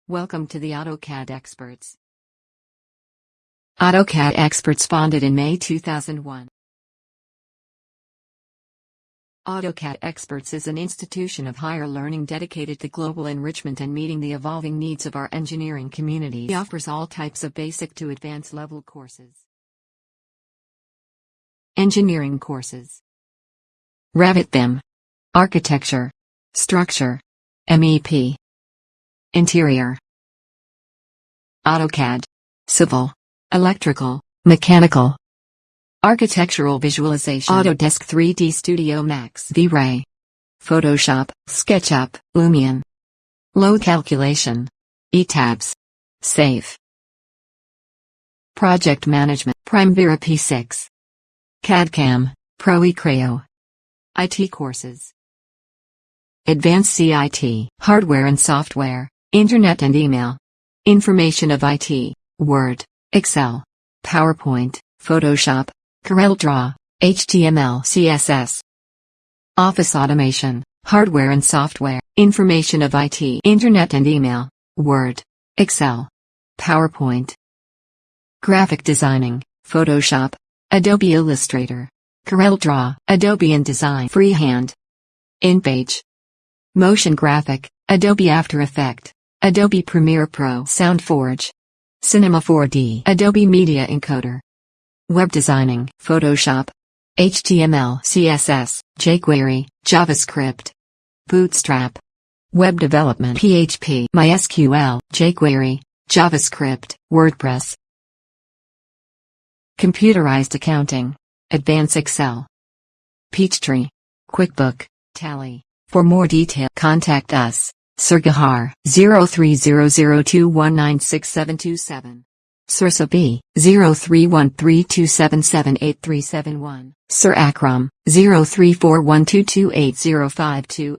Welcome to the AutoCAD Experts. AutoCAD Experts founded in May 2001. AutoCAD Experts is an institution of higher learning dedicated to global enrichment and meeting the evolving needs of our engineering community. It offers all types of basic to advanced level courses. Engineering courses: Revit BIM, Architecture, Structure, MEP, Interior, AutoCAD, Civil, Electrical, Mechanical, Architectural Visualization, Autodesk 3D Studio Max, V-Ray, Photoshop, SketchUp, Lumion, Load Calculation, ETABS, SAFE, Project Management, Primavera P6, CAD/CAM, Pro eCreo, IT courses: Advanced CIT, Hardware and Software, Internet and Email, Information of IT, Word, Excel, PowerPoint, Photoshop, CorelDRAW, HTML, CSS, Office Automation, Hardware and Software, Information of IT, Internet and Email, Word, Excel, PowerPoint, Graphic Designing, Photoshop, Adobe Illustrator, CorelDRAW, Adobe InDesign, Freehand, InPage, Motion Graphic, Adobe After Effects, Adobe Premiere Pro, SoundForge, Cinema 4D, Adobe Media Encoder, Web Designing, Photoshop, HTML, CSS, jQuery, JavaScript, Bootstrap, Web Development, PHP, MySQL, jQuery, JavaScript, WordPress, Computerized Accounting, Advanced Excel, Peachtree, QuickBook, Tally. For more detail, contact us, Sirgahar, 0300219677. Sursa B, 031327783771. Sir Akram, 0341228052.